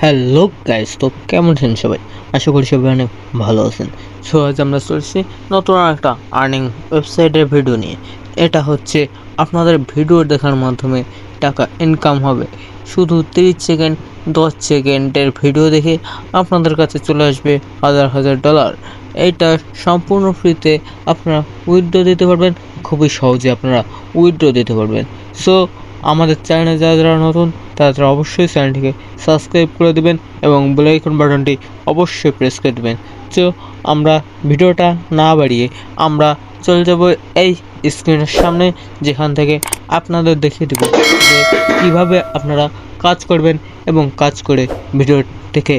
Hello guys, তো কেমন আছেন সবাই? আশা করি সবাই অনেক ভালো আছেন। সো আজ আমরা চলছি নতুন একটা আর্নিং ওয়েবসাইটের ভিডিও নিয়ে। এটা হচ্ছে আপনাদের ভিডিও দেখার মাধ্যমে টাকা ইনকাম হবে। শুধু 30 সেকেন্ড 10 সেকেন্ডের ভিডিও দেখে আপনাদের কাছে চলে আসবে হাজার হাজার ডলার। এইটা সম্পূর্ণ ফ্রিতে আপনারা উইথড্র দিতে পারবেন, খুবই সহজে আপনারা উইথড্র দিতে পারবেন। সো আমাদের চ্যানেলে যারা নতুন তারা অবশ্যই চ্যানেলটিকে সাবস্ক্রাইব করে দেবেন এবং বেল আইকন বাটনটি অবশ্যই প্রেস করে দেবেন। তো আমরা ভিডিওটা না বাড়িয়ে আমরা চলে যাব এই স্ক্রিনের সামনে, যেখান থেকে আপনাদের দেখিয়ে দেব যে কীভাবে আপনারা কাজ করবেন এবং কাজ করে ভিডিও থেকে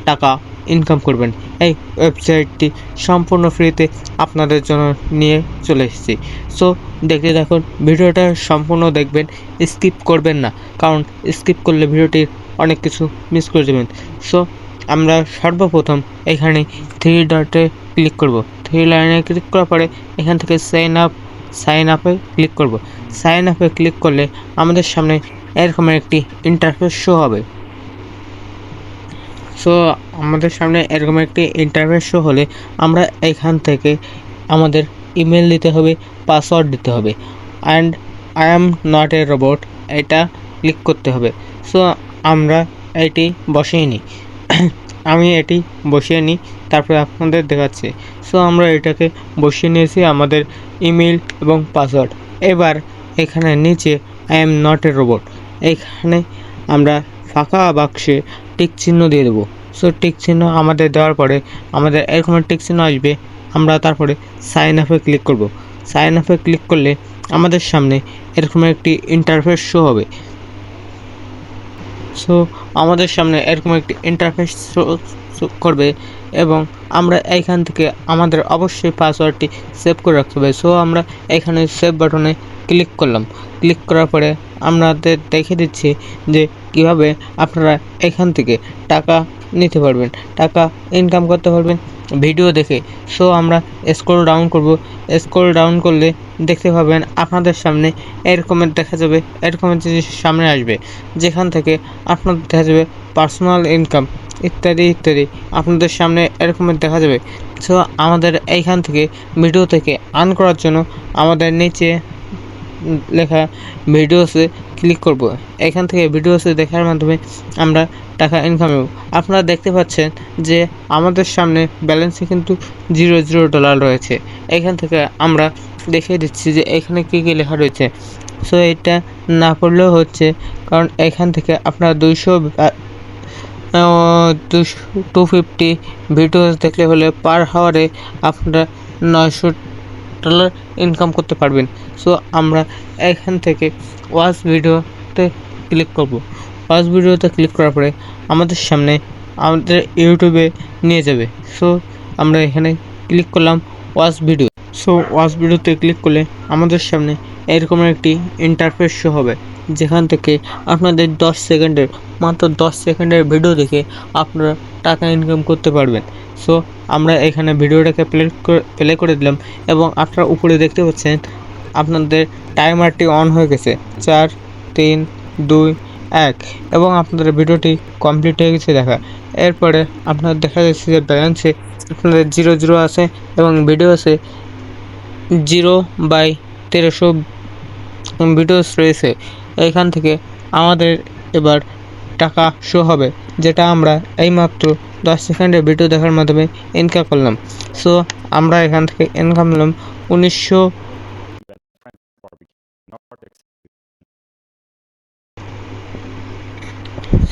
টাকা ইনকাম করবেন। এই ওয়েবসাইটটি সম্পূর্ণ ফ্রিতে আপনাদের জন্য নিয়ে চলে এসেছি। সো দেখতে থাকুন, ভিডিওটা সম্পূর্ণ দেখবেন, স্কিপ করবেন না, কারণ স্কিপ করলে ভিডিওটির অনেক কিছু মিস করে দেবেন। সো আমরা সর্বপ্রথম এখানে থ্রি ডটে ক্লিক করব। থ্রি লাইনে ক্লিক করার পরে এখান থেকে সাইন আপে ক্লিক করব। সাইন আপে ক্লিক করলে আমাদের সামনে এরকমের একটি ইন্টারফেস শো হবে। সো আমাদের সামনে এরকম একটি ইন্টারফেস শো হলে আমরা এখান থেকে আমাদের ইমেল দিতে হবে, পাসওয়ার্ড দিতে হবে, and I am not a robot এটা ক্লিক করতে হবে। সো আমরা এটি বসিয়ে নিই। আমি এটি বসিয়ে নিই, তারপরে আপনাদের দেখাচ্ছি। সো আমরা এটাকে বসিয়ে নিয়েছি, আমাদের ইমেল এবং পাসওয়ার্ড। এবার এখানে নিচে I am not a robot, এখানে আমরা ফাঁকা বাক্সে টিক চিহ্ন দিয়ে দেবো। সো টিক চিহ্ন আমাদের দেওয়ার পরে আমাদের এরকম টিক চিহ্ন আসবে। আমরা তারপরে সাইন আপে ক্লিক করব। সাইন আপে ক্লিক করলে আমাদের সামনে এরকম একটি ইন্টারফেস শো হবে। সো আমাদের সামনে এরকম একটি ইন্টারফেস শো করবে এবং আমরা এইখান থেকে আমাদের অবশ্যই পাসওয়ার্ডটি সেভ করে রাখতে হবে। সো আমরা এখানে সেভ বাটনে ক্লিক করলাম। ক্লিক করার পরে আপনাদের দেখে দিচ্ছি যে কিভাবে আপনারা এখান থেকে টাকা নিতে পারবেন, টাকা ইনকাম করতে পারবেন ভিডিও দেখে। সো আমরা স্ক্রল ডাউন করব। স্ক্রল ডাউন করলে দেখতে পাবেন আপনাদের সামনে এরকমের দেখা যাবে, এরকমের জিনিস সামনে আসবে, যেখান থেকে আপনাদের দেখা যাবে পার্সোনাল ইনকাম ইত্যাদি ইত্যাদি আপনাদের সামনে এরকমের দেখা যাবে। সো আমাদের এইখান থেকে ভিডিও থেকে আর্ন করার জন্য আমাদের নিচে লেখা ভিডিওসে ক্লিক করব। এখান থেকে ভিডিওসে দেখার মাধ্যমে আমরা টাকা ইনকাম করব। আপনারা দেখতে পাচ্ছেন যে আমাদের সামনে ব্যালেন্সে কিন্তু $0 রয়েছে। এখান থেকে আমরা দেখিয়ে দিচ্ছি যে এখানে কী কী লেখা রয়েছে। সো এটা না পড়লেও হচ্ছে, কারণ এখান থেকে আপনারা 250 ভিডিওস দেখলে হলে পার হাওয়ারে আপনারা $900 ইনকাম করতে পারবেন। সো আমরা এখান থেকে ওয়াচ ভিডিওতে ক্লিক করব। ওয়াচ ভিডিওতে ক্লিক করার পরে আমাদের সামনে আমাদের ইউটিউবে নিয়ে যাবে। সো আমরা এখানে ক্লিক করলাম ওয়াচ ভিডিও। সো ওয়াচ ভিডিওতে ক্লিক করলে আমাদের সামনে এরকম একটি ইন্টারফেস শো হবে, যেখান থেকে আপনাদের মাত্র 10 সেকেন্ডের ভিডিও দেখে আপনারা টাকা ইনকাম করতে পারবেন। সো আমরা এখানে ভিডিওটাকে প্লে করে দিলাম এবং আপনারা উপরে দেখতে পাচ্ছেন আপনাদের টাইমারটি অন হয়ে গেছে 4 3 2 1 এবং আপনাদের ভিডিওটি কমপ্লিট হয়ে গেছে দেখা। এরপরে আপনার দেখা যাচ্ছে যে ব্যালেন্সে আপনাদের 0 আছে এবং ভিডিও আছে 0/1300 ভিডিওস রয়েছে। এখান থেকে আমাদের এবার টাকা শো হবে, যেটা আমরা এইমাত্র 10 সেকেন্ডের ভিডিও দেখার মাধ্যমে ইনকাম করলাম। সো আমরা এখান থেকে ইনকাম করলাম 1900।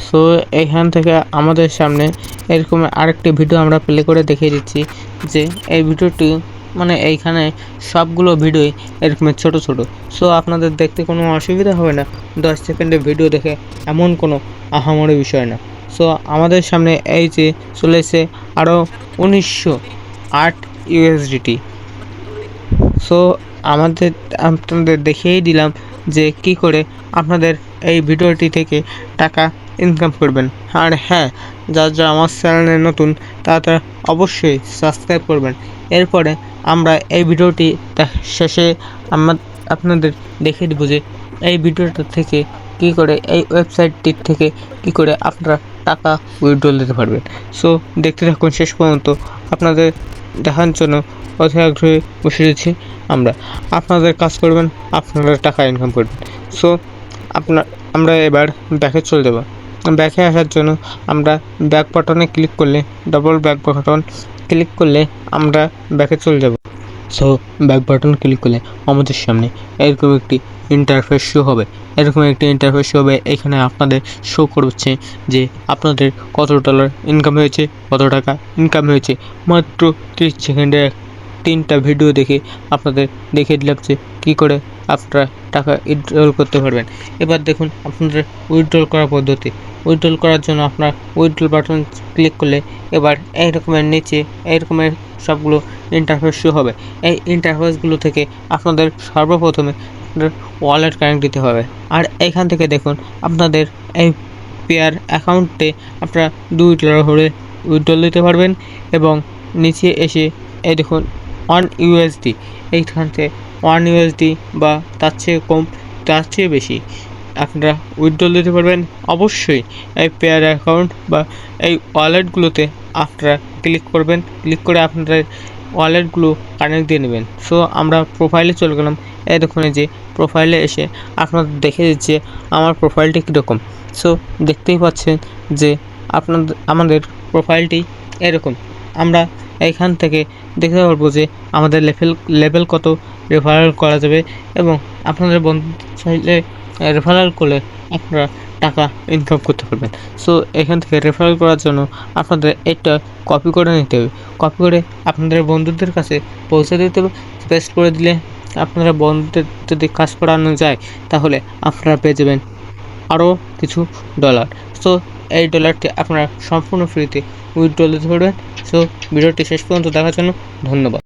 সো এখান থেকে আমাদের সামনে এরকম আরেকটি ভিডিও আমরা প্লে করে দেখিয়ে দিচ্ছি যে এই ভিডিওটি মানে এইখানে সবগুলো ভিডিওই এরকমের ছোট ছোট। সো আপনাদের দেখতে কোনো অসুবিধা হবে না, 10 সেকেন্ডের ভিডিও দেখে এমন কোনো আহামরি বিষয় না। সো আমাদের সামনে এই যে চলে এসে আরও 1908 USDT। সো আপনাদের দেখিয়েই দিলাম যে কি করে আপনাদের এই ভিডিওটি থেকে টাকা ইনকাম করবেন। আর হ্যাঁ, যারা আমার চ্যানেলে নতুন তারা অবশ্যই সাবস্ক্রাইব করবেন। এরপরে আমরা এই ভিডিওটি শেষে আপনাদের দেখিয়ে দেবো যে এই ভিডিওটা থেকে কি করে, এই ওয়েবসাইটটির থেকে কি করে আপনারা টাকা উইথড্রল দিতে পারবেন। সো দেখতে থাকুন শেষ পর্যন্ত, আপনাদের দেখার জন্য অধীর আগ্রহে বসে রয়েছি আমরা। আপনাদের কাজ করবেন, আপনারা টাকা ইনকাম করবেন। সো আমরা এবার ব্যাকে চলে যাব। ব্যাকে আসার জন্য আমরা ব্যাক বাটনে ক্লিক করলে, ডবল ব্যাক বাটন ক্লিক করলে আমরা ব্যাকে চলে যাব। সো ব্যাক বাটন ক্লিক করলে আমাদের সামনে এরকম একটি ইন্টারফেস শো হবে। এখানে আপনাদের শো করছে যে আপনাদের কত ডলার ইনকাম হয়েছে, কত টাকা ইনকাম হয়েছে। মাত্র 30 সেকেন্ডের 3টা ভিডিও দেখে আপনাদের দেখিয়ে দিলাম যে কী করে আপনারা টাকা উইথড্রল করতে পারবেন। এবার দেখুন আপনাদের উইথড্রল করার পদ্ধতি। উইথড্রল করার জন্য আপনার উইথড্রল বাটন ক্লিক করলে এবার এইরকমের নিচে এইরকমের সবগুলো ইন্টারফেস শো হবে। এই ইন্টারফেসগুলো থেকে আপনাদের সর্বপ্রথমে ওয়ালেট কানেক্ট দিতে হবে। আর এখান থেকে দেখুন আপনাদের এই পেয়ার অ্যাকাউন্টে আপনারা $2 হলে উইথড্রল দিতে পারবেন। এবং নিচে এসে এই দেখুন $1 এইখান থেকে $1 বা তার চেয়ে কম, তার চেয়ে বেশি আপনারা উইথড্রল দিতে পারবেন। অবশ্যই এই পেয়ার অ্যাকাউন্ট বা এই ওয়ালেটগুলোতে আপনারা ক্লিক করবেন, ক্লিক করে আপনাদের ওয়ালেটগুলো কানেক্ট দিয়ে নেবেন। সো আমরা প্রোফাইলে চলে গেলাম। এই দেখুন এই যে প্রোফাইলে এসে আপনাদের দেখে দিচ্ছে আমার প্রোফাইলটি কীরকম। সো দেখতেই পাচ্ছেন যে আমাদের প্রোফাইলটি এরকম। আমরা এইখান থেকে দেখতে পারবো যে আমাদের লেভেল কত, রেফারেল করা যাবে এবং আপনাদের বন্ধু চাইলে রেফারেল করলে আপনারা টাকা ইনকাম করতে পারবেন। সো এখান থেকে রেফারেল করার জন্য আপনাদের এটা কপি করে নিতে হবে। কপি করে আপনাদের বন্ধুদের কাছে পৌঁছে দিতে হবে। পেস্ট করে দিলে আপনারা বন্ধুদের যদি কাজ করানো যায় তাহলে আপনারা পেয়ে যাবেন আরও কিছু ডলার। সো এই ডলারটি আপনারা সম্পূর্ণ ফ্রিতে উইথড্রল দিতে পারবেন। সো ভিডিওটি শেষ পর্যন্ত দেখার জন্য ধন্যবাদ।